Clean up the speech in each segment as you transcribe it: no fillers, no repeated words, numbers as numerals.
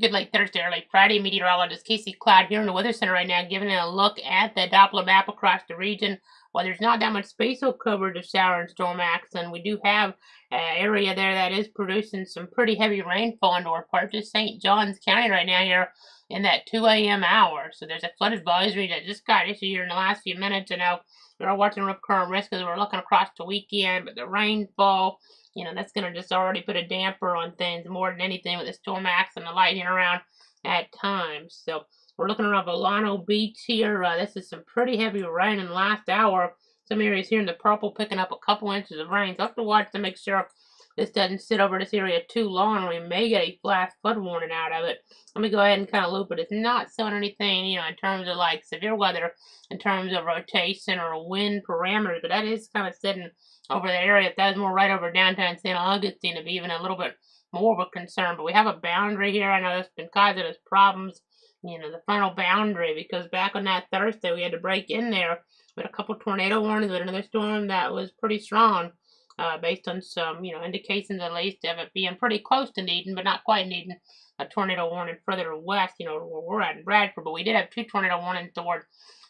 Good late Thursday, early Friday. Meteorologist Casey Cloud here in the Weather Center right now, giving a look at the Doppler map across the region. While there's not that much spatial coverage of shower and storm action, we do have an area there that is producing some pretty heavy rainfall into our parts of St. Johns County right now here in that 2 a.m. hour. So there's a flood advisory that just got issued here in the last few minutes. And now we're watching rip current risk as we're looking across the weekend, but the rainfall, that's going to just already put a damper on things more than anything with the storm acts and the lightning around at times. So we're looking around Volcano Beach here. This is some pretty heavy rain in the last hour. Some areas here in the purple picking up a couple inches of rain. So I have to watch to make sure this doesn't sit over this area too long. We may get a flash flood warning out of it. Let me go ahead and kind of loop it. It's not showing anything, in terms of like severe weather, in terms of rotation or wind parameters, but that is kind of sitting over the area. If that was more right over downtown St. Augustine, it'd be even a little bit more of a concern. But we have a boundary here. I know that's been causing us problems, the final boundary, because back on that Thursday we had to break in there with a couple tornado warnings with another storm that was pretty strong, based on some, indications at least of it being pretty close to needing, but not quite needing a tornado warning further west, where we're at in Bradford. But we did have two tornado warnings toward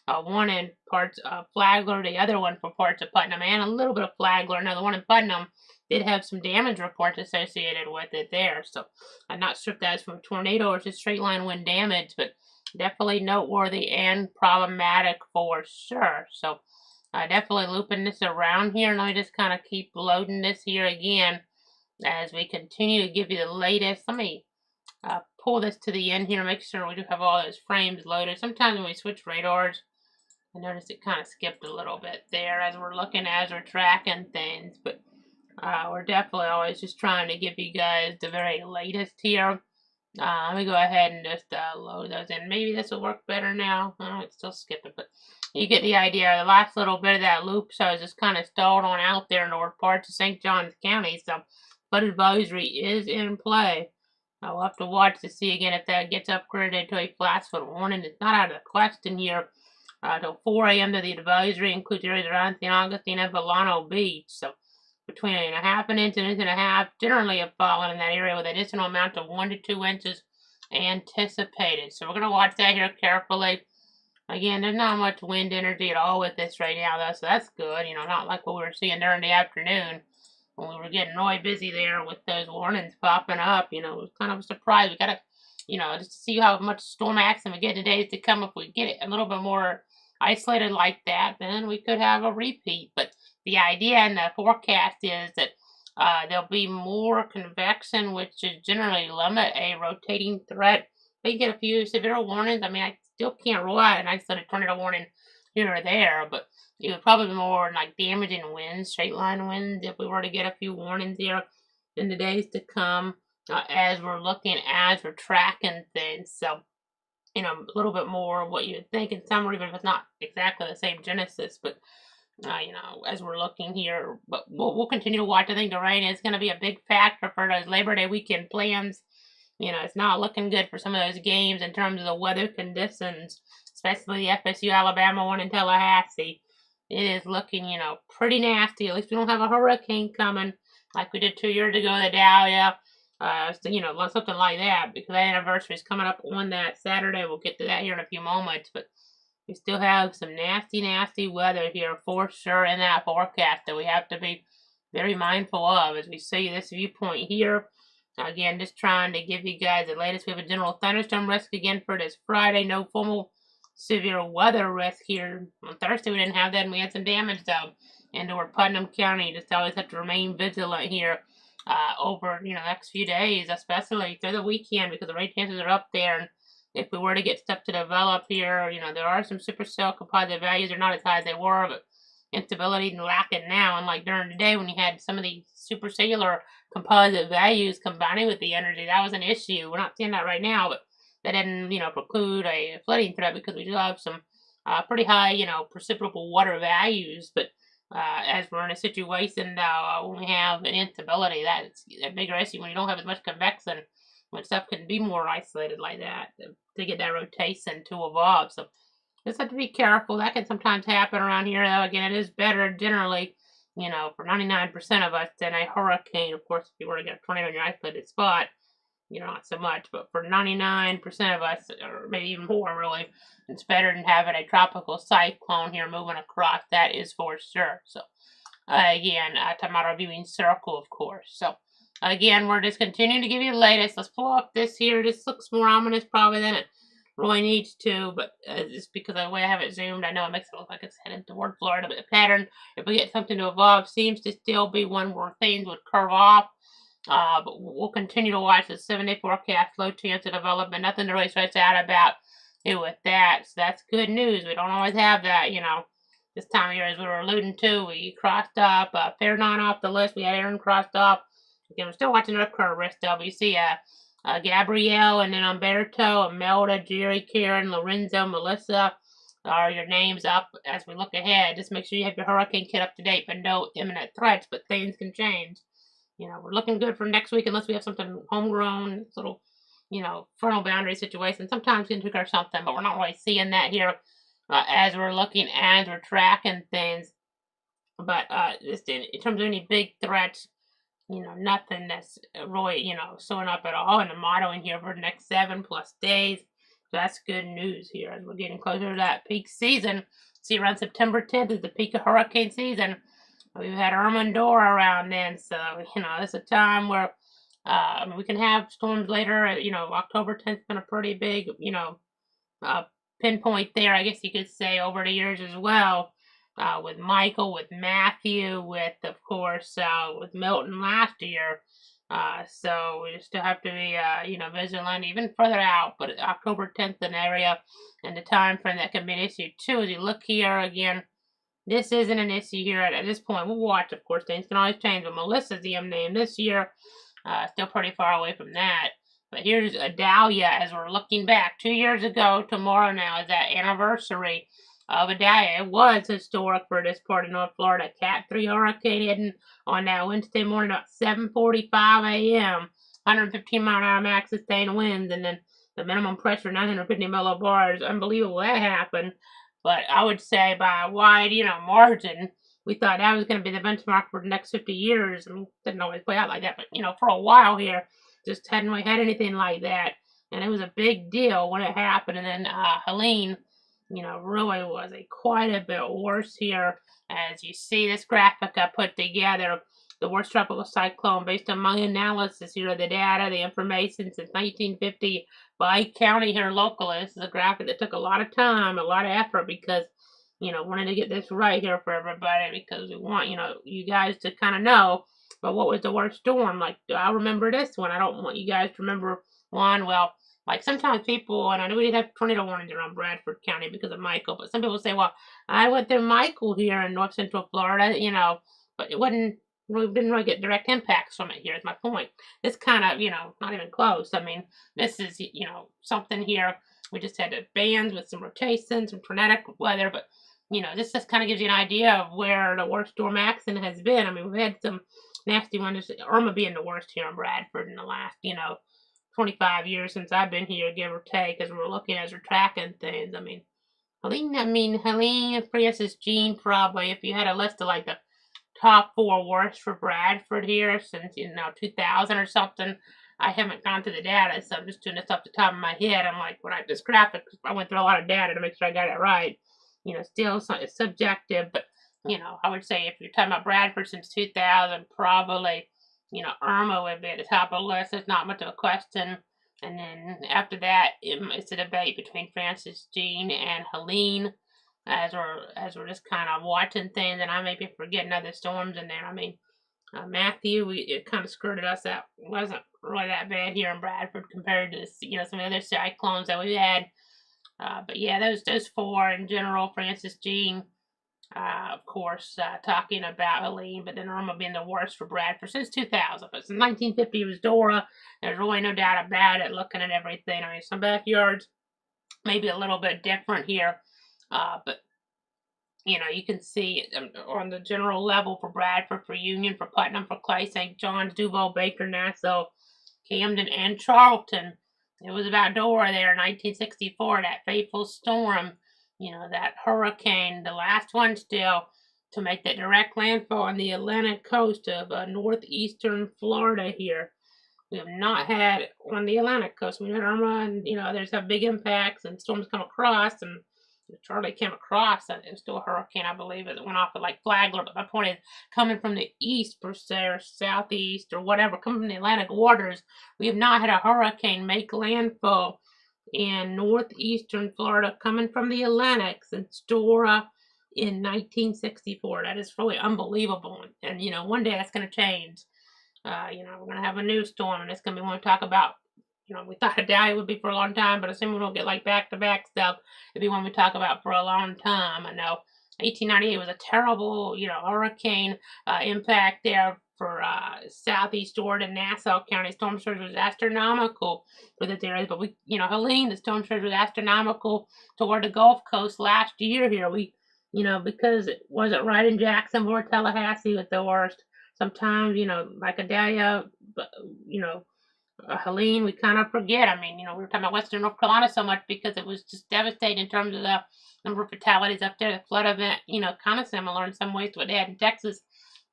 one in parts of Flagler, the other one for parts of Putnam, and a little bit of Flagler. Now, the one in Putnam did have some damage reports associated with it there. So I'm not sure if that's from a tornado or just straight line wind damage, but definitely noteworthy and problematic for sure. So definitely looping this around here. And let me just kind of keep loading this here again as we continue to give you the latest. Let me pull this to the end here, make sure we do have all those frames loaded. Sometimes when we switch radars, I noticed it kind of skipped a little bit there as we're tracking things, but we're definitely always just trying to give you guys the very latest here. Let me go ahead and just load those in. Maybe this will work better now. Oh, it's still skipping, but you get the idea. The last little bit of that loop, so it's just kind of stalled on out there in north parts of St. Johns County, so flood advisory is in play. We'll have to watch to see again if that gets upgraded to a flash flood warning. It's not out of the question here. Till 4 a.m. to the advisory includes areas around St. Augustine and Volcano Beach. So between a half an inch and an inch and a half generally have fallen in that area with an additional amount of 1 to 2 inches anticipated. So we're going to watch that here carefully. Again, there's not much wind energy at all with this right now, though, so that's good. Not like what we were seeing during the afternoon when we were getting really busy there with those warnings popping up. It was kind of a surprise. We got to, just to see how much storm action we get in days to come. If we get it a little bit more isolated like that, then we could have a repeat. But the idea in the forecast is that there'll be more convection, which should generally limit a rotating threat. We get a few severe warnings. I still can't rule out an isolated tornado warning here or there, but it would probably be more like damaging winds, straight line winds, if we were to get a few warnings here in the days to come, as we're tracking things. So, a little bit more of what you would think in summer, even if it's not exactly the same genesis, but as we're looking here, but we'll continue to watch. I think the rain is going to be a big factor for those Labor Day weekend plans. It's not looking good for some of those games in terms of the weather conditions, especially the FSU Alabama one in Tallahassee. It is looking, pretty nasty. At least we don't have a hurricane coming like we did 2 years ago, the Dahlia, something like that, because that anniversary is coming up on that Saturday. We'll get to that here in a few moments, but we still have some nasty, nasty weather here for sure in that forecast that we have to be very mindful of as we see this viewpoint here. Again, just trying to give you guys the latest. We have a general thunderstorm risk again for this Friday. No formal severe weather risk here. On Thursday, we didn't have that, and we had some damage, though, into our Putnam County. You just always have to remain vigilant here over, the next few days, especially through the weekend, because the rain chances are up there. And if we were to get stuff to develop here, there are some supercell composite values. They're not as high as they were, but instability and lacking now. And like during the day when you had some of these supercellular composite values combining with the energy, that was an issue. We're not seeing that right now, but that didn't, preclude a flooding threat because we do have some pretty high, precipitable water values. But as we're in a situation now when we have an instability, that's a bigger issue when you don't have as much convection, when stuff can be more isolated like that to get that rotation to evolve. So just have to be careful. That can sometimes happen around here, though. Again, it is better generally, for 99% of us than a hurricane. Of course, if you were to get a tornado in your isolated spot, not so much, but for 99% of us, or maybe even more, really, it's better than having a tropical cyclone here moving across. That is for sure. So, again, talking about our viewing circle, of course. So, again, we're just continuing to give you the latest. Let's pull up this here. This looks more ominous probably than it really needs to, but just because of the way I have it zoomed, I know it makes it look like it's heading toward Florida, but the pattern, if we get something to evolve, seems to still be one where things would curve off. But we'll continue to watch the 7-day forecast, low chance of development, nothing to really stress out about it with that. So that's good news. We don't always have that, this time of year, as we were alluding to. We crossed up Fairnon off the list. We had Aaron crossed off. Again, we're still watching our curve rest of. You see Gabrielle, and then Umberto, Imelda, Jerry, Karen, Lorenzo, Melissa are your names up as we look ahead. Just make sure you have your hurricane kit up to date, but no imminent threats, but things can change. We're looking good for next week unless we have something homegrown, little, frontal boundary situation. Sometimes we can trigger something, but we're not really seeing that here as we're looking, as we're tracking things. But just in terms of any big threats, nothing that's really, showing up at all in the modeling here for the next 7+ days. So that's good news here as we're getting closer to that peak season. See, around September 10th is the peak of hurricane season. We've had Irma and Dora around then, so, it's a time where we can have storms later. October 10th has been a pretty big, pinpoint there, I guess you could say, over the years as well. With Michael, with Matthew, with, of course, with Milton last year. So we still have to be, vigilant even further out, but October 10th an area and the time frame that can be an issue too. As you look here again, this isn't an issue here at this point. We'll watch, of course, things can always change, but Melissa's the name this year. Still pretty far away from that. But here's Adalia as we're looking back 2 years ago. Tomorrow now is that anniversary of Adalia. It was historic for this part of North Florida. Cat 3 hurricane hitting on that Wednesday morning at 7:45 a.m. 115-mile-an-hour max sustained winds, and then the minimum pressure 950 millibars. Unbelievable that happened. But I would say by a wide, margin, we thought that was going to be the benchmark for the next 50 years. I mean, it didn't always play out like that, but, for a while here, just hadn't really had anything like that. And it was a big deal when it happened. And then Helene, really was quite a bit worse here. As you see this graphic I put together, the worst tropical cyclone based on my analysis here of the data, the information since 1950 by county here locally. This is a graphic that took a lot of time, a lot of effort, because, wanted to get this right here for everybody, because we want, you guys to kind of know, but what was the worst storm? Like, I remember this one. I don't want you guys to remember one. Well, like sometimes people, and I know we did have tornado warnings around Bradford County because of Michael, but some people say, well, I went through Michael here in north central Florida, but it wasn't, we didn't really get direct impacts from it here is my point. This kind of, not even close. I mean, this is, something here. We just had bands with some rotation, some tornadic weather, but, this just kind of gives you an idea of where the worst storm accident has been. I mean, we've had some nasty ones, Irma being the worst here in Bradford in the last, 25 years since I've been here, give or take, as we're looking, as we're tracking things. I mean, Helene, Francis, Jean, probably, if you had a list of like the top 4 worst for Bradford here since, 2000 or something. I haven't gone through the data, so I'm just doing this off the top of my head. I'm like, when I this graphic, I went through a lot of data to make sure I got it right. Still it's subjective, but, I would say if you're talking about Bradford since 2000, probably, Irma would be at the top of the list. It's not much of a question. And then after that, it's a debate between Francis, Jean, and Helene. As we're just kind of watching things, and I may be forgetting other storms in there. I mean, Matthew, it kind of skirted us out. It wasn't really that bad here in Bradford compared to some of the other cyclones that we've had. But yeah, those 4 in general. Francis, Jean, of course, talking about Helene, but then Irma being the worst for Bradford since 2000. But since 1950 it was Dora. There's really no doubt about it. Looking at everything, I mean, some backyards maybe a little bit different here. But, you can see on the general level for Bradford, for Union, for Putnam, for Clay, St. John's, Duval, Baker, Nassau, Camden, and Charlton. It was about Dora there in 1964, that fateful storm, that hurricane, the last one still, to make that direct landfall on the Atlantic coast of northeastern Florida here. We have not had on the Atlantic coast. We had Irma, and there's have big impacts and storms come across, and Charlie came across, and it was still a hurricane, I believe. It went off at like Flagler, but my point is, coming from the east per se, or southeast, or whatever, coming from the Atlantic waters, we have not had a hurricane make landfall in northeastern Florida coming from the Atlantic since Dora in 1964. That is really unbelievable. And one day that's going to change. We're going to have a new storm, and it's going to be one to talk about. We thought Idalia would be for a long time, but assuming we don't get like back-to-back stuff, it'll be one we talk about for a long time. I know 1898 was a terrible, hurricane impact there for southeast Florida and Nassau County. Storm surge was astronomical for this area, but Helene, the storm surge was astronomical toward the Gulf Coast last year here. Because it wasn't right in Jacksonville or Tallahassee with the worst. Sometimes, like Idalia, Helene, we kind of forget. I mean, we were talking about Western North Carolina so much because it was just devastating in terms of the number of fatalities up there. The flood event, kind of similar in some ways to what they had in Texas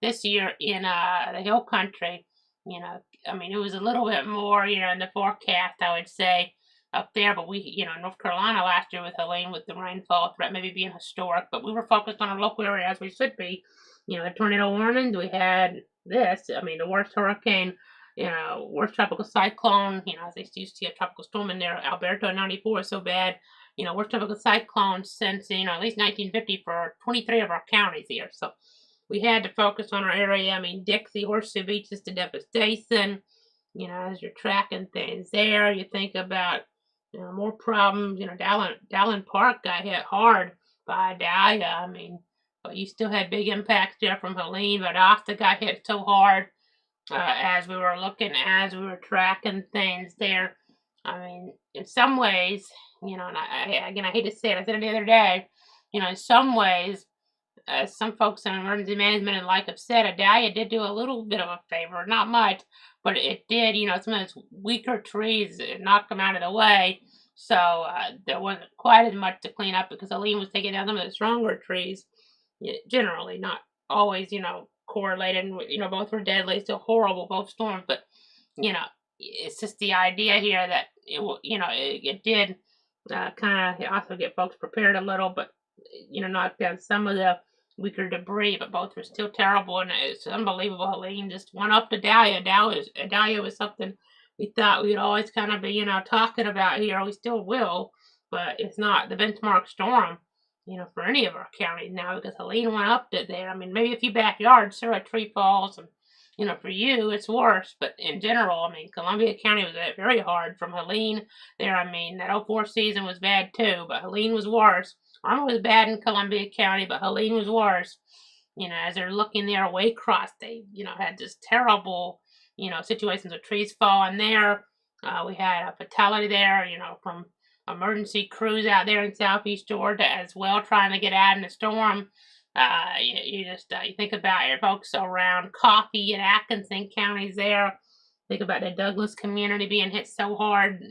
this year in the Hill Country. It was a little bit more, in the forecast, I would say, up there. But we, North Carolina last year with Helene, with the rainfall threat maybe being historic, but we were focused on our local area as we should be. The tornado warnings, we had this. The worst hurricane, worst tropical cyclone, as they used to see a tropical storm in there. Alberto in 94 is so bad. Worst tropical cyclone since, at least 1950 for 23 of our counties here. So we had to focus on our area. Dixie, Horseshoe Beach is to devastation. As you're tracking things there, you think about, more problems. Dowling Park got hit hard by Idalia. But you still had big impacts there from Helene, but Asta got hit so hard as we were tracking things there. In some ways, and I hate to say it, I said it the other day, in some ways, some folks in emergency management and like have said, Idalia did do a little bit of a favor, not much, but it did, some of those weaker trees, it knocked them out of the way. So there wasn't quite as much to clean up because Helene was taking down some of the stronger trees. Generally, not always, correlated, and, both were deadly, still horrible, both storms, but, it's just the idea here that, it did kind of also get folks prepared a little, but, knock down some of the weaker debris, but both were still terrible, and it's unbelievable. Helene just went up to Idalia. Idalia was something we thought we'd always kind of be, talking about here. We still will, but it's not the benchmark storm, for any of our counties now, because Helene went up to there. Maybe a few backyards, sure, a tree falls, and, for you, it's worse. But in general, Columbia County was very hard from Helene there. That 04 season was bad too, but Helene was worse. Irma was bad in Columbia County, but Helene was worse. As they're looking there, Waycross, they, had just terrible, situations of trees falling there. We had a fatality there, from emergency crews out there in southeast Georgia as well, trying to get out in the storm. You think about your folks around Coffee and Atkinson counties there. Think about the Douglas community being hit so hard,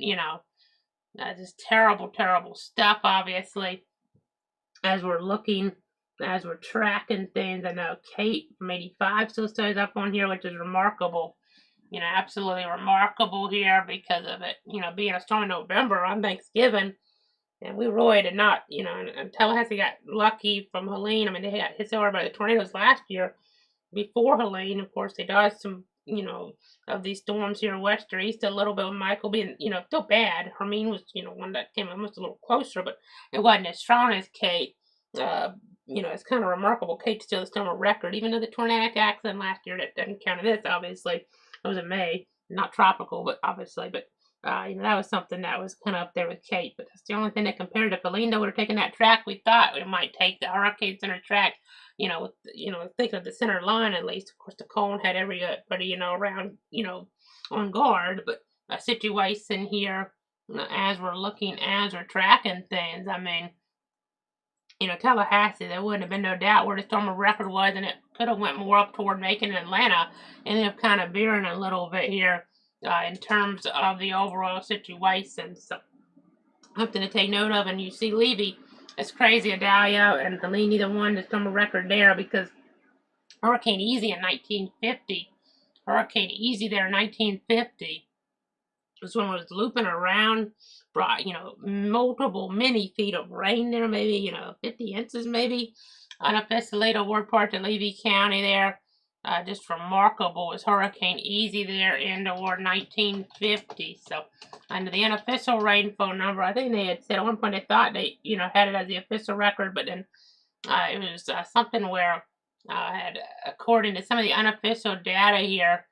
just terrible, terrible stuff, obviously. As we're tracking things, I know Kate from 85 still stays up on here, which is remarkable. Absolutely remarkable here because of it, being a storm in November on Thanksgiving. And we really did not, and Tallahassee got lucky from Helene. They got hit so hard by the tornadoes last year. Before Helene, of course, they dodged some, of these storms here west or east a little bit with Michael being, still bad. Hermine was, one that came almost a little closer, but it wasn't as strong as Kate. It's kind of remarkable. Kate's still the storm record, even though the tornadic accident last year, that doesn't count this, obviously. It was in May, not tropical, but obviously, but that was something that was kind of up there with Kate, but that's the only thing that compared to Helene that would have taken that track. We thought it might take the hurricane center track, think of the center line at least. Of course, the cone had everybody, around, on guard, but a situation here, as we're tracking things, Tallahassee, there wouldn't have been no doubt where the storm of record was, and it could have went more up toward Macon and Atlanta, ended up kind of veering a little bit here in terms of the overall situation. So, something to take note of. And you see Levy, it's crazy, Idalia and Helene, either one, the storm of record there, because Hurricane Easy in 1950, Hurricane Easy there in 1950. This one was looping around, brought, multiple many feet of rain there, maybe, 50 inches maybe, on a Pistolito ward part to Levy County there. Just remarkable was Hurricane Easy there in the war 1950. So, under the unofficial rainfall number, I think they had said at one point they thought they, had it as the official record, but then it was something where, according to some of the unofficial data here,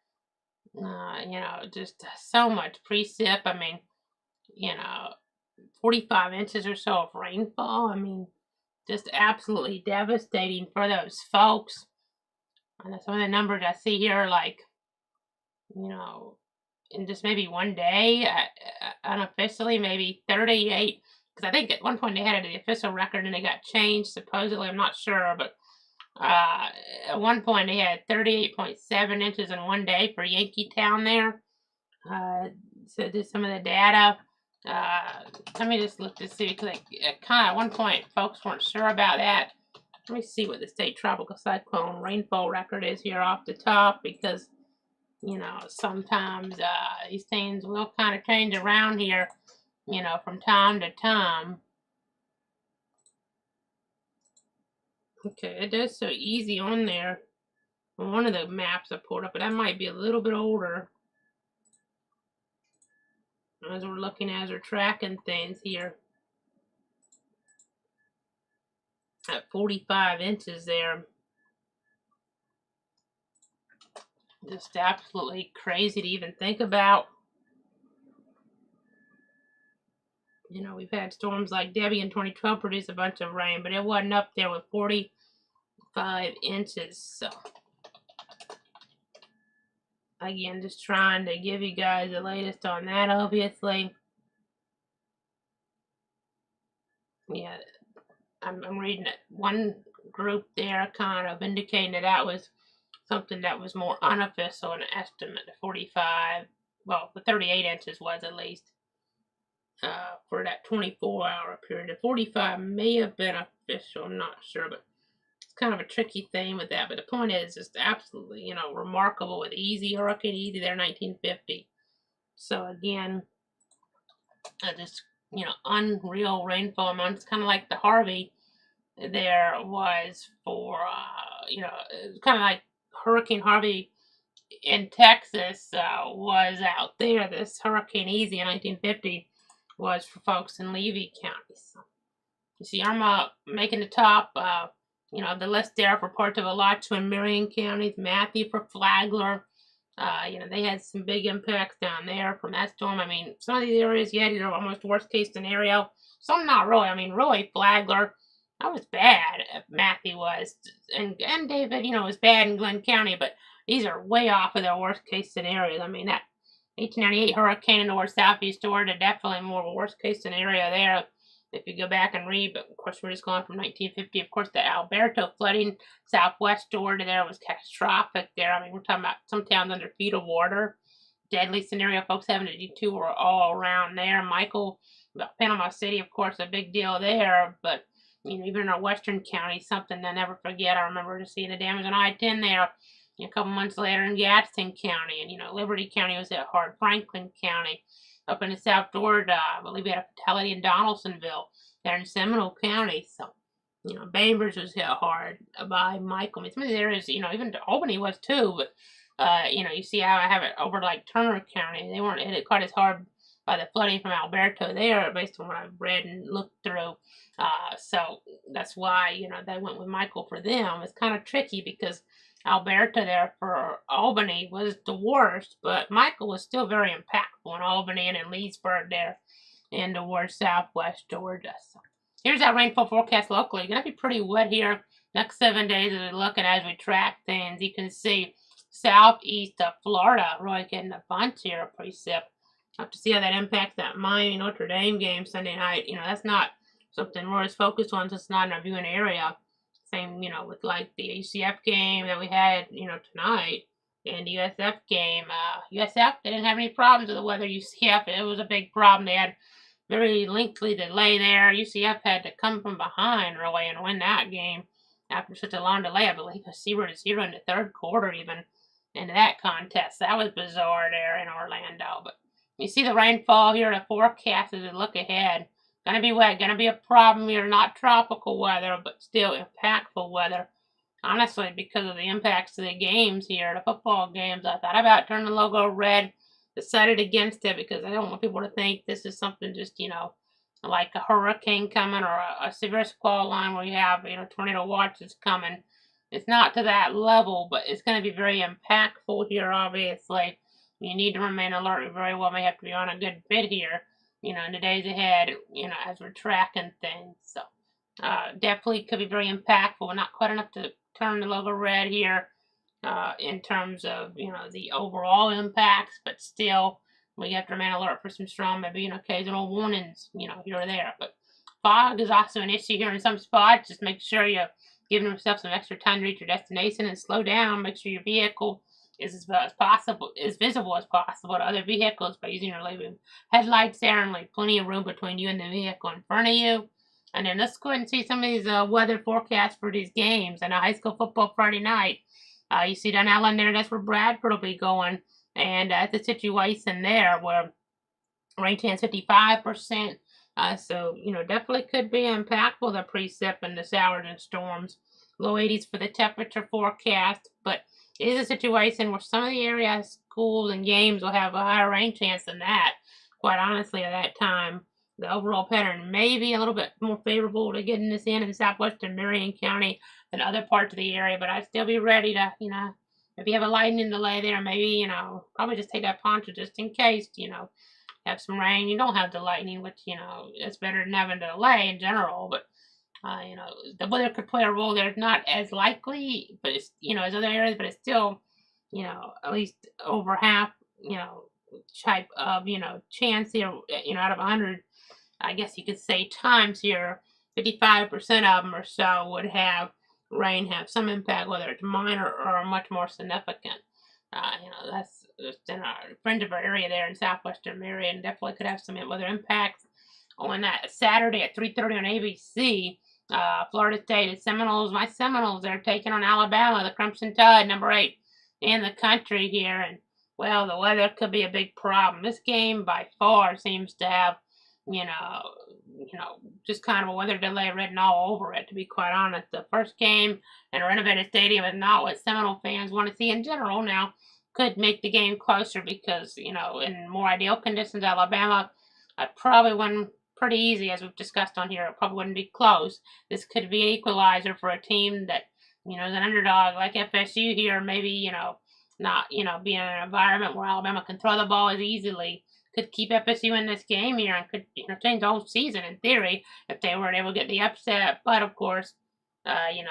just so much precip. I mean, 45 inches or so of rainfall. I mean, just absolutely devastating for those folks. And some of the numbers I see here, like, in just maybe one day, unofficially, maybe 38. Because I think at one point they had it at the official record and it got changed, supposedly. I'm not sure, but at one point they had 38.7 inches in one day for Yankeetown there. So did some of the data. Let me just look to see, because kind of at one point folks weren't sure about that. Let me see what the state tropical cyclone rainfall record is here off the top, because sometimes these things will kind of change around here, from time to time. Okay, it does so easy on there. On one of the maps I pulled up, but that might be a little bit older. As we're tracking things here. At 45 inches there. Just absolutely crazy to even think about. We've had storms like Debbie in 2012 produce a bunch of rain, but it wasn't up there with 45 inches. So, again, just trying to give you guys the latest on that, obviously. Yeah, I'm reading that one group there kind of indicating that was something that was more unofficial, an estimate of 45, well, the 38 inches was at least, for that 24-hour period. The 45 may have been official, I'm not sure, but it's kind of a tricky thing with that. But the point is, just absolutely, remarkable with Hurricane Easy there in 1950. So again, just, unreal rainfall amounts, kind of like the Harvey there was for, it was kind of like Hurricane Harvey in Texas was out there. This Hurricane Easy in 1950 was for folks in Levy County. So, you see, I'm making the top, the list there for parts of Alachua and Marion counties, Matthew for Flagler. They had some big impacts down there from that storm. I mean, some of these areas, you had almost worst case scenario. Some not really. I mean, really, Flagler, that was bad. Matthew was. And David, was bad in Glenn County, but these are way off of their worst case scenarios. I mean, that 1898 hurricane in the north-southeast Florida, definitely more of a worst case scenario there if you go back and read. But of course, we're just going from 1950. Of course, the Alberto flooding southwest Florida there was catastrophic there. I mean, we're talking about some towns under feet of water. Deadly scenario, folks having to do tour all around there. Michael, Panama City, of course, a big deal there. But even in our western county, something to never forget. I remember just seeing the damage on I-10 there. A couple months later in Gadsden County, and Liberty County was hit hard. Franklin County, up in the South Florida, I believe we had a fatality in Donaldsonville, there in Seminole County. So, Bainbridge was hit hard by Michael. I mean, some of the areas, even Albany was too. But you see how I have it over like Turner County. They weren't hit quite as hard by the flooding from Alberto there, based on what I've read and looked through. So that's why they went with Michael for them. It's kind of tricky because Alberta there for Albany was the worst, but Michael was still very impactful in Albany and in Leesburg there in the worst southwest Georgia. So here's our rainfall forecast locally. It's going to be pretty wet here next 7 days as we look and as we track things. You can see southeast of Florida really getting a bunch here of precip. Have to see how that impacts that Miami Notre Dame game Sunday night. That's not something we're as focused on, just not in our viewing area. Same, with like the UCF game that we had, tonight, and the USF game. USF, they didn't have any problems with the weather. UCF, it was a big problem. They had very lengthy delay there. UCF had to come from behind really and win that game after such a long delay. I believe a 0-0 in the third quarter even. into that contest. That was bizarre there in Orlando. But you see the rainfall here, the forecast as we look ahead. Gonna be wet, gonna be a problem here. Not tropical weather, but still impactful weather. Honestly, because of the impacts of the games here, the football games, I thought about turning the logo red, decided against it because I don't want people to think this is something just, like a hurricane coming or a severe squall line where you have, tornado watch is coming. It's not to that level, but it's going to be very impactful here, obviously. You need to remain alert. We very well may have to be on a good bit here, in the days ahead, as we're tracking things. So, definitely could be very impactful. Not quite enough to turn the logo red here in terms of, the overall impacts, but still, we have to remain alert for some strong, maybe occasional warnings, here or there. But fog is also an issue here in some spots. Just make sure you're giving yourself some extra time to reach your destination and slow down. Make sure your vehicle is as visible as possible to other vehicles by using your leaving headlights there and leave plenty of room between you and the vehicle in front of you. And then let's go ahead and see some of these weather forecasts for these games. And high school football Friday night. You see down Allen there, that's where Bradford will be going. And it's a situation there where rain chance 55%. So, definitely could be impactful, the precip and the showers and storms. Low 80s for the temperature forecast. But it is a situation where some of the area schools and games will have a higher rain chance than that. Quite honestly, at that time, the overall pattern may be a little bit more favorable to getting this in southwestern Marion County than other parts of the area. But I'd still be ready to, if you have a lightning delay there, maybe, probably just take that poncho just in case, have some rain. You don't have the lightning, which, it's better than having a delay in general. But, the weather could play a role there. It's not as likely, but it's, as other areas, but it's still, at least over half, type of, chance here, out of 100, I guess you could say times here, 55% of them or so would have rain have some impact, whether it's minor or much more significant. That's just in our friend of our area there in southwestern Marion, definitely could have some weather impacts. On that Saturday at 3:30 on ABC, Florida State, the Seminoles, my Seminoles, they're taking on Alabama, the Crimson Tide, number 8 in the country here. And, well, the weather could be a big problem. This game by far seems to have, just kind of a weather delay written all over it, to be quite honest. The first game in a renovated stadium is not what Seminole fans want to see in general. Now, could make the game closer because, in more ideal conditions, Alabama probably won pretty easy, as we've discussed on here. It probably wouldn't be close. This could be an equalizer for a team that, is an underdog like FSU here, maybe, not, being in an environment where Alabama can throw the ball as easily. Could keep FSU in this game here and could, change the whole season in theory if they weren't able to get the upset. But of course,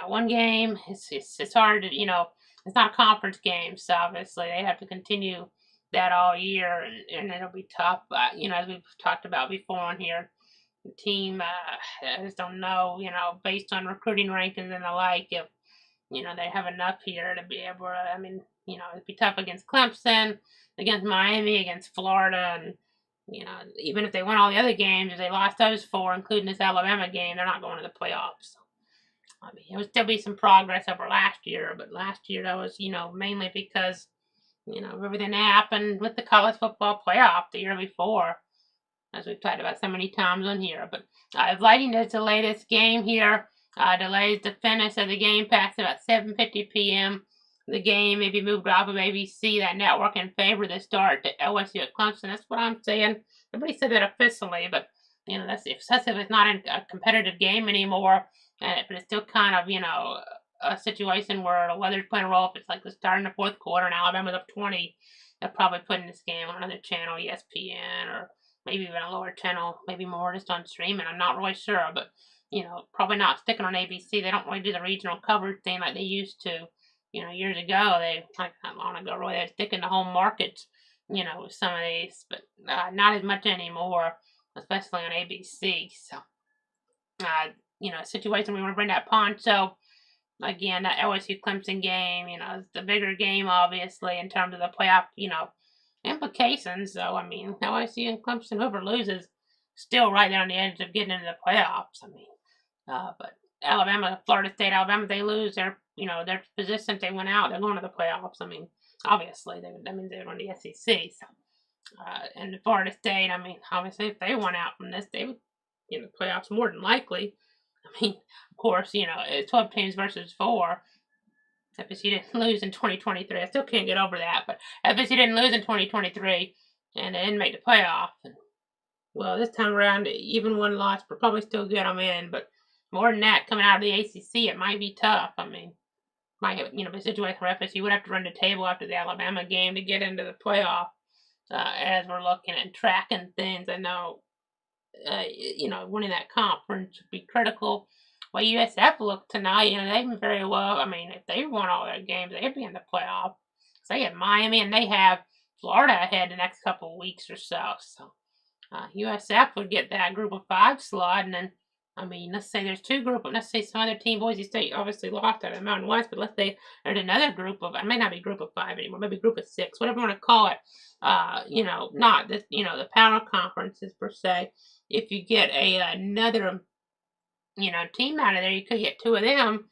one game, it's hard to, it's not a conference game, so obviously they have to continue that all year, and it'll be tough. As we've talked about before on here, the team, I just don't know, based on recruiting rankings and the like, if, they have enough here to be able to, it'd be tough against Clemson, against Miami, against Florida, and, even if they won all the other games, if they lost those 4, including this Alabama game, they're not going to the playoffs. So, it would still be some progress over last year, but last year that was, mainly because, of everything that happened with the college football playoff the year before, as we've talked about so many times on here. But if lighting is the latest game here, delays the finish of the game past about 7:50 p.m. The game may be moved off of ABC, that network, in favor of the start to LSU at Clemson. That's what I'm saying. Nobody said that officially, but, that's excessive. It's not a competitive game anymore, but it's still kind of, a situation where the weather's playing a role. If it's like the start in the fourth quarter and Alabama's up 20, they're probably putting this game on another channel, ESPN, or maybe even a lower channel, maybe more just on streaming. I'm not really sure, but, probably not sticking on ABC. They don't really do the regional coverage thing like they used to. Years ago, not long ago, really, they're sticking to home markets, with some of these, but not as much anymore, especially on ABC. So, a situation we want to bring that poncho. Again, that LSU Clemson game, it's the bigger game, obviously, in terms of the playoff, implications. So, LSU and Clemson, whoever loses, still right there on the edge of getting into the playoffs. But Alabama, Florida State, Alabama, they lose their, their position. They went out. They're going to the playoffs. obviously, that means they would win the SEC. So, and Florida State, I mean, obviously, if they won out from this, they would, playoffs more than likely. I mean, of course, it's 12 teams versus 4. FSU didn't lose in 2023. I still can't get over that, but FSU didn't lose in 2023, and they didn't make the playoff. And, well, this time around, even one loss, but probably still good. I'm in, but more than that, coming out of the ACC, it might be tough. I mean, might be a situation where FSU would have to run the table after the Alabama game to get into the playoff. As we're looking and tracking things, I know, winning that conference would be critical. Well, USF looked tonight, they've been very well. I mean, if they won all their games, they'd be in the playoff. So they have Miami, and they have Florida ahead the next couple of weeks or so. So USF would get that group of 5 slot, and then, I mean, let's say there's 2 groups, let's say some other team, Boise State obviously lost out of the Mountain West, but let's say there's another group of, it may not be group of 5 anymore, maybe group of 6, whatever you want to call it, not this, the power conferences per se. If you get another, team out of there, you could get 2 of them,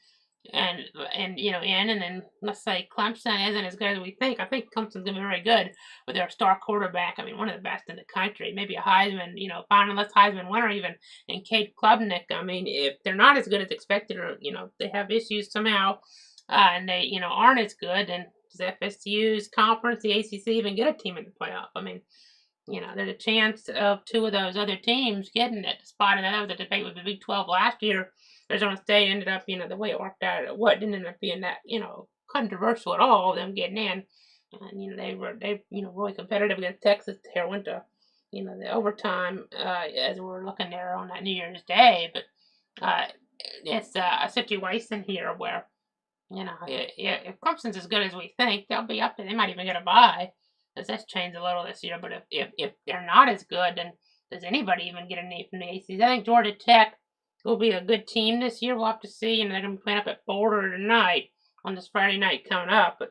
and then let's say Clemson isn't as good as we think. I think Clemson's gonna be very good with their star quarterback. I mean, one of the best in the country, maybe a Heisman, finalist, Heisman winner even, and Cade Klubnik. I mean, if they're not as good as expected, or they have issues somehow, and they aren't as good, then does FSU's conference, the ACC, even get a team in the playoff? I mean, there's a chance of 2 of those other teams getting it. Despite that was a debate with the Big 12 last year. Arizona State ended up, the way it worked out, it didn't end up being that, controversial at all, them getting in. And, they were really competitive against Texas there, went to, the overtime, as we're looking there on that New Year's Day. But it's a situation here where, if Clemson's as good as we think, they'll be up there. They might even get a bye. That's changed a little this year, but if they're not as good, then does anybody even get a name from the ACC? I think Georgia Tech will be a good team this year. We'll have to see. They're going to be playing up at Boulder tonight on this Friday night coming up. But,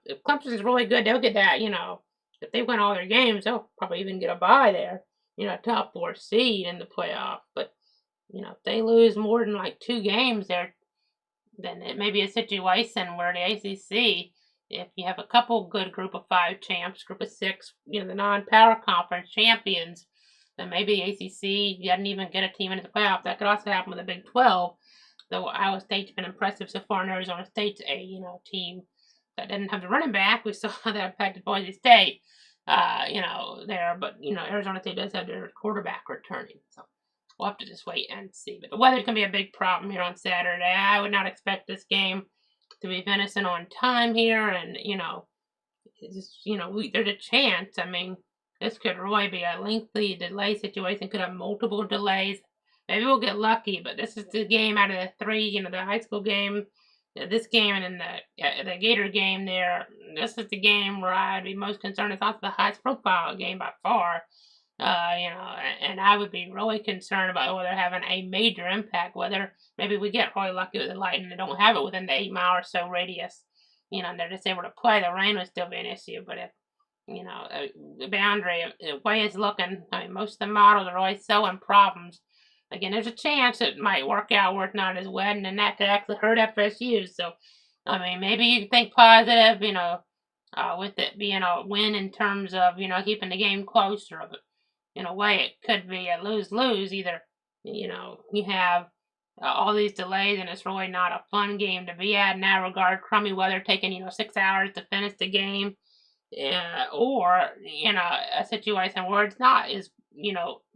if Clemson's really good, they'll get that, if they win all their games, they'll probably even get a bye there, top 4 seed in the playoff. But, if they lose more than like 2 games there, then it may be a situation where the ACC, if you have a couple good group of 5 champs, group of 6, the non-power conference champions, then maybe the ACC doesn't even get a team into the playoff. That could also happen with the Big 12. Though Iowa State's been impressive so far, and Arizona State's a team that didn't have the running back. We saw how that impacted Boise State, there. But Arizona State does have their quarterback returning, so we'll have to just wait and see. But the weather can be a big problem here on Saturday. I would not expect this game to be finishing on time here, and there's a chance. I mean, this could really be a lengthy delay situation. Could have multiple delays. Maybe we'll get lucky, but this is the game out of the 3. The high school game, this game, and then the Gator game. There, this is the game where I'd be most concerned. It's also the highest profile game by far. And I would be really concerned about whether having a major impact, whether maybe we get really lucky with the lightning and don't have it within the 8-mile or so radius, and they're just able to play. The rain would still be an issue, but if, the boundary, the way it's looking, I mean, most of the models are always showing problems. Again, there's a chance it might work out where it's not as wet, and then that could actually hurt FSU. So, I mean, maybe you think positive, with it being a win in terms of, keeping the game closer. But in a way, it could be a lose-lose. Either, you have all these delays, and it's really not a fun game to be at in that regard. Crummy weather taking, 6 hours to finish the game. Or, a situation where it's not as,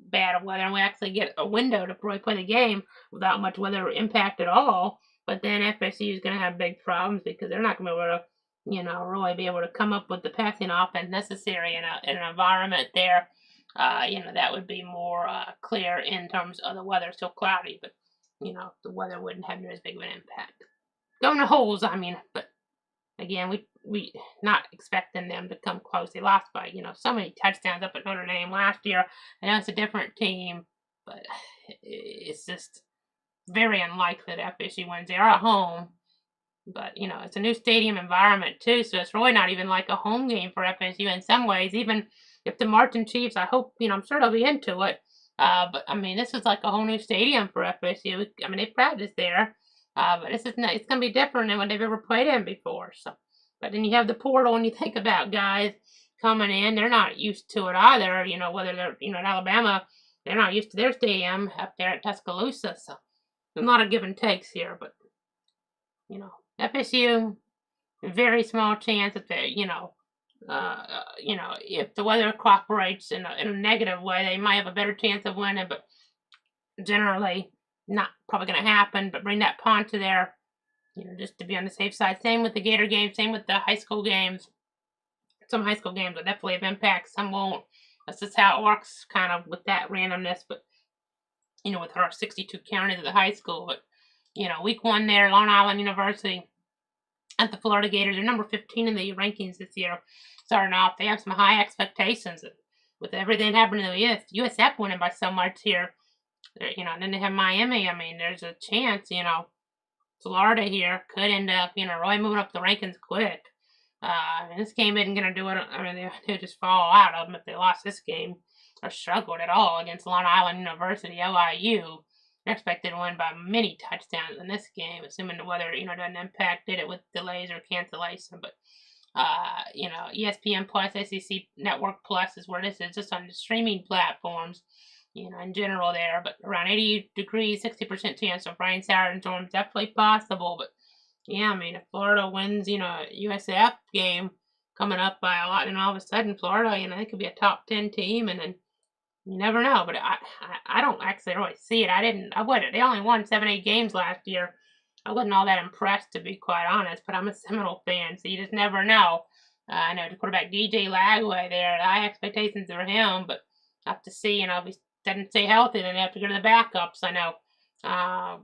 bad of weather, and we actually get a window to really play the game without much weather impact at all. But then FSU is going to have big problems because they're not going to be able to, really be able to come up with the passing offense necessary in an environment there. That would be more clear in terms of the weather. Still cloudy, but, the weather wouldn't have near as big of an impact. Going to holes, I mean, but again, we not expecting them to come close. They lost by, so many touchdowns up at Notre Dame last year. I know it's a different team, but it's just very unlikely that FSU wins. They are at home, but, it's a new stadium environment, too, so it's really not even like a home game for FSU in some ways. Even if the Marching Chiefs, I hope, I'm sure they'll be into it. But, I mean, this is like a whole new stadium for FSU. I mean, they practice there. But it's going to be different than what they've ever played in before. So, But then you have the portal, and you think about guys coming in, they're not used to it either. Whether they're in Alabama, they're not used to their stadium up there at Tuscaloosa. So there's a lot of give and takes here. But FSU, very small chance that they, if the weather cooperates in a negative way, they might have a better chance of winning. But generally, not probably going to happen. But bring that pond to there, just to be on the safe side. Same with the Gator games. Same with the high school games. Some high school games will definitely have impact. Some won't. That's just how it works, kind of with that randomness. But with our 62 counties of the high school. But week 1 there, Long Island University at the Florida Gators. They're number 15 in the rankings this year. Starting off, they have some high expectations with everything happening in the USF winning by so much here. And then they have Miami. I mean, there's a chance, Florida here could end up, really moving up the rankings quick. This game isn't going to do it. I mean, they'll just fall out of them if they lost this game or struggled at all against Long Island University, LIU. They're expected to win by many touchdowns in this game, assuming the weather, doesn't impact it with delays or cancellation. But, ESPN Plus, SEC Network Plus is where this is, just on the streaming platforms, in general there. But around 80 degrees, 60% chance of rain, shower, and storms, definitely possible. But, yeah, I mean, if Florida wins, USF game coming up by a lot, and all of a sudden Florida, they could be a top 10 team, and then you never know. But I don't actually really see it. They only won 7-8 games last year. I wasn't all that impressed, to be quite honest, but I'm a Seminole fan, so you just never know. I know the quarterback DJ Lagway there, high expectations for him, but have to see, if he doesn't stay healthy, then they have to go to the backups. I know. I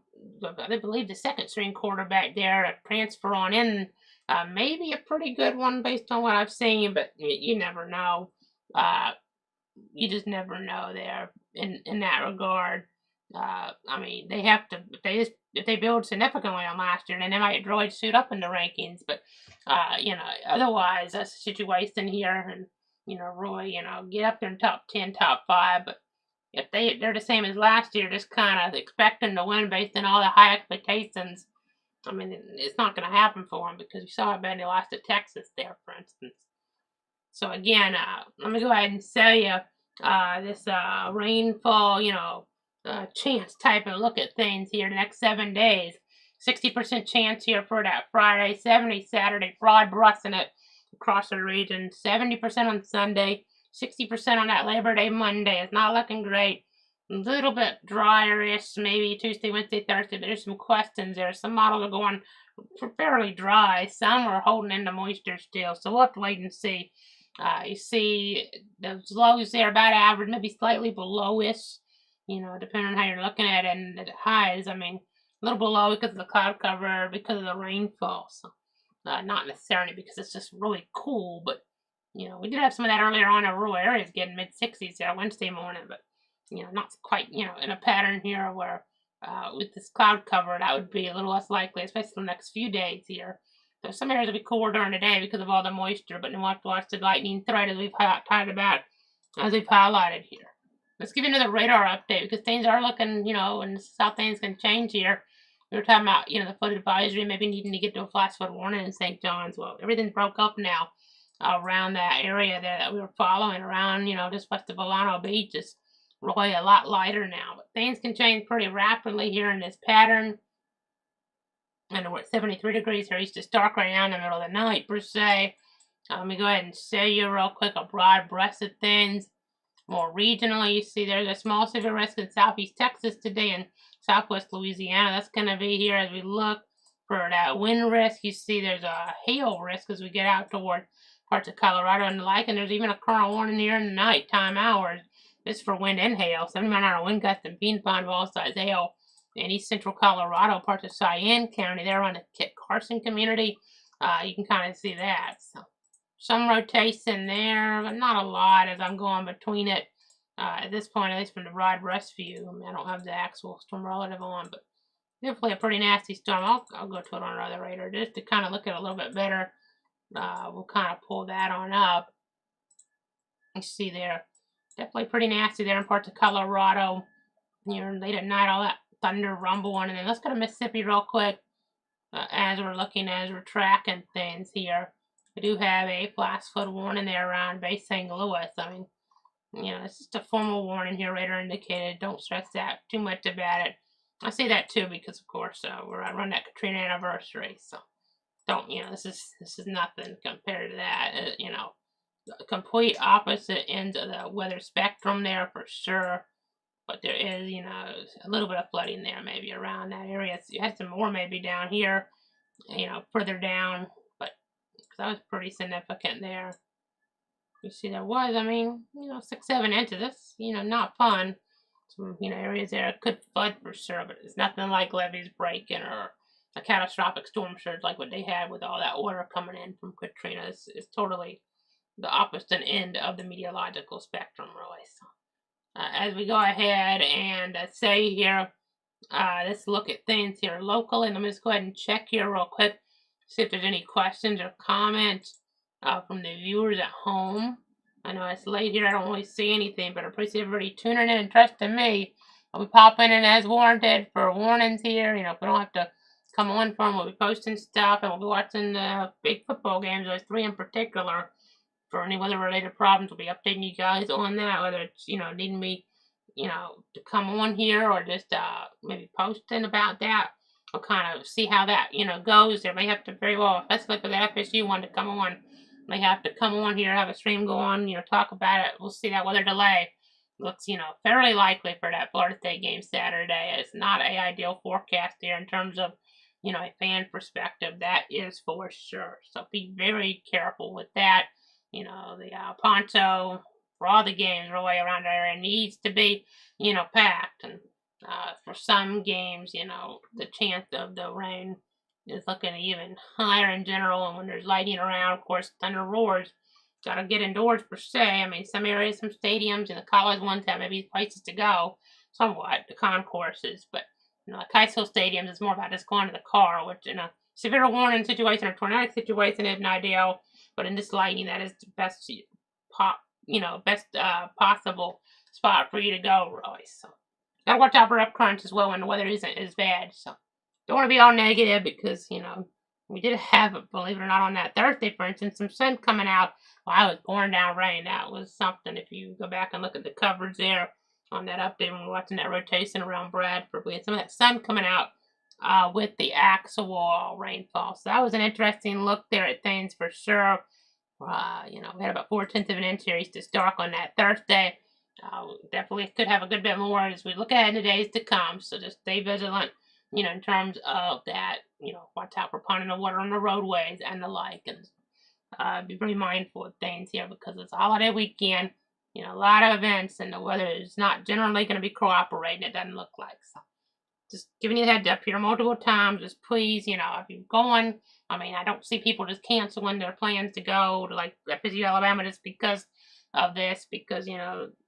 believe the second string quarterback there to transfer on in, maybe a pretty good one based on what I've seen, but you never know. You just never know there in that regard. I mean, they have to, if they build significantly on last year, then they might really shoot up in the rankings. But otherwise, that's a situation here, and really, get up there in top 10, top 5. But if they're the same as last year, just kind of expecting to win based on all the high expectations, I mean, it's not going to happen for them, because you saw how bad they lost to Texas there, for instance. So again, let me go ahead and show you this rainfall, chance type of look at things here the next 7 days. 60% chance here for that Friday, 70 Saturday, broad brushing it across the region, 70% on Sunday, 60% on that Labor Day Monday. It's not looking great. A little bit drier-ish, maybe Tuesday, Wednesday, Thursday, but there's some questions there. Some models are going fairly dry. Some are holding in the moisture still, so we'll have to wait and see. You see those lows there about average, maybe slightly below-ish, depending on how you're looking at it. And the highs, I mean, a little below because of the cloud cover, because of the rainfall. So, not necessarily because it's just really cool, but, we did have some of that earlier on in rural areas getting mid-60s there Wednesday morning, but, not quite, in a pattern here where, with this cloud cover, that would be a little less likely, especially the next few days here. So some areas will be cooler during the day because of all the moisture, but then we'll have to watch the lightning threat as we've talked about, as we've highlighted here. Let's give you another radar update, because things are looking, and how things can change here. We were talking about, the flood advisory, maybe needing to get to a flash flood warning in St. John's. Well, everything's broke up now around that area there that we were following around, just west of Volano Beach. It's really a lot lighter now, but things can change pretty rapidly here in this pattern. And we're at 73 degrees here. It's just dark right now in the middle of the night, per se. Let me go ahead and show you real quick a broad brush of things. More regionally, you see there's a small severe risk in southeast Texas today and southwest Louisiana. That's going to be here as we look for that wind risk. You see there's a hail risk as we get out toward parts of Colorado and the like. And there's even a current warning here in the nighttime hours. This is for wind and hail. 70-mile-an-hour wind gusts and Bean Pond of all size hail in east central Colorado, parts of Cheyenne County. They're on the Kit Carson community. You can kind of see that. So some rotation there, but not a lot as I'm going between it. At this point, at least from the broad brush view. I mean, I don't have the actual storm relative on, but definitely a pretty nasty storm. I'll go to it on another radar just to kind of look at it a little bit better. We'll kind of pull that on up. You see there, definitely pretty nasty there in parts of Colorado. Late at night, all that thunder rumbling. And then let's go to Mississippi real quick as we're tracking things here. We do have a flash flood warning there around Bay St. Louis. I mean, it's just a formal warning here, radar indicated. Don't stress that too much about it. I say that too because, of course, we're around that Katrina anniversary, so don't, this is nothing compared to that. Complete opposite ends of the weather spectrum there for sure. But there is, a little bit of flooding there, maybe around that area. So you had some more maybe down here, further down, but that was pretty significant there. You see, there was, 6, 7 inches. That's, not fun. Some, areas there could flood for sure, but it's nothing like levees breaking or a catastrophic storm surge like what they had with all that water coming in from Katrina. It's totally the opposite end of the meteorological spectrum, really. So, as we go ahead and say here, let's look at things here locally. Let me just go ahead and check here real quick, see if there's any questions or comments from the viewers at home. I know it's late here, I don't really see anything, but I appreciate everybody tuning in and trusting me. I'll be popping in as warranted for warnings here. If we don't have to come on for them, we'll be posting stuff, and we'll be watching big football games. There's 3 in particular. For any weather-related problems, we'll be updating you guys on that, whether it's, needing me, to come on here or just maybe posting about that. We'll kind of see how that, goes. There may have to very well, especially for the FSU one to come on, may have to come on here, have a stream go on, talk about it. We'll see that weather delay. Looks, fairly likely for that Florida State game Saturday. It's not an ideal forecast here in terms of, a fan perspective. That is for sure. So be very careful with that. The poncho for all the games really around our area needs to be, packed. And for some games, the chance of the rain is looking even higher in general. And when there's lightning around, of course, thunder roars. Got to get indoors per se. Some areas, some stadiums, and the college ones have maybe places to go, somewhat, the concourses. But, like high school stadiums, it's more about just going to the car, which in a severe warning situation or tornadic situation isn't ideal. But in this lightning, that is the best possible spot for you to go, really. So, gotta watch out for up crunch as well when the weather isn't as bad. So, don't want to be all negative because, we did have, believe it or not, on that Thursday, for instance, some sun coming out while it was pouring down rain. That was something. If you go back and look at the coverage there on that update when we're watching that rotation around Bradford, we had some of that sun coming out with the actual rainfall. So that was an interesting look there at things for sure. We had about 4/10 of an inch here east to Stark on that Thursday. Definitely could have a good bit more as we look ahead in the days to come. So just stay vigilant, in terms of that. Watch out for ponding the water on the roadways and the like. And be very mindful of things here because it's a holiday weekend. A lot of events, and the weather is not generally going to be cooperating. It doesn't look like. So just giving you a heads up here multiple times. Just please, if you're going, I don't see people just canceling their plans to go to like FSU, Alabama just because of this. Because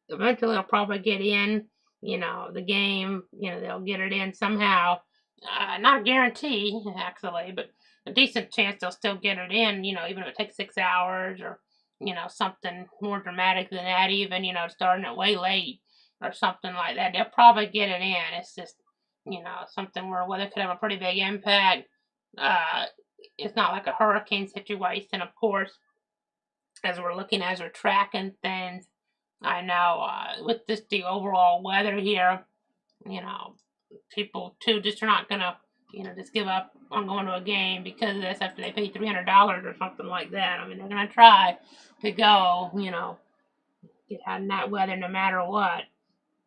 eventually they'll probably get in. The game. They'll get it in somehow. Not a guarantee actually, but a decent chance they'll still get it in. Even if it takes 6 hours or something more dramatic than that. Even starting it way late or something like that. They'll probably get it in. It's just something where weather could have a pretty big impact. It's not like a hurricane situation, of course, as we're tracking things. I know with just the overall weather here, people too just are not gonna, just give up on going to a game because of this after they pay $300 or something like that. They're gonna try to go, get out in that weather no matter what.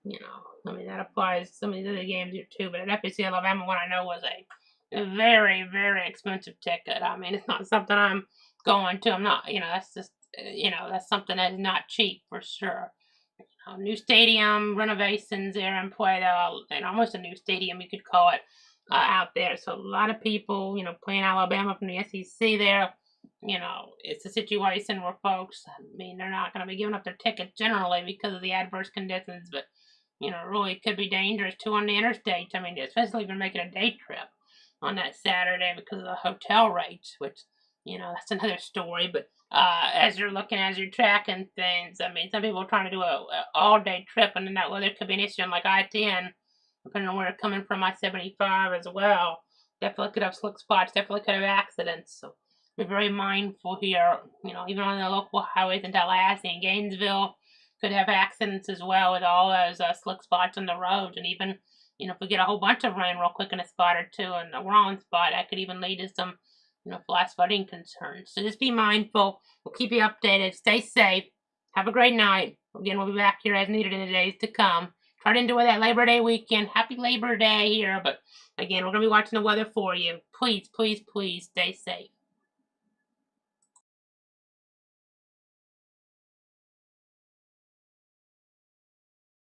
That applies to some of these other games here too. But at FSU Alabama, one I know was a very, very expensive ticket. It's not something I'm going to. I'm not, that's just, that's something that is not cheap for sure. New stadium renovations there in play, though, and almost a new stadium, you could call it, out there. So a lot of people, playing Alabama from the SEC there. It's a situation where folks, they're not going to be giving up their tickets generally because of the adverse conditions, but really could be dangerous too on the interstate. Especially if you're making a day trip on that Saturday because of the hotel rates, which, that's another story. But as you're tracking things, some people are trying to do a all-day trip, and then that weather could be an issue on like I-10, depending on where they're coming from I-75 as well. Definitely could have slick spots, definitely could have accidents. So Be very mindful here. You know, even on the local highways in Tallahassee and Gainesville, could have accidents as well with all those slick spots on the roads. And even, you know, if we get a whole bunch of rain real quick in a spot or two in the wrong spot, that could even lead to some, you know, flash flooding concerns. So just be mindful. We'll keep you updated. Stay safe. Have a great night. Again, we'll be back here as needed in the days to come. Try to enjoy that Labor Day weekend. Happy Labor Day here. But again, we're going to be watching the weather for you. Please, please, please stay safe.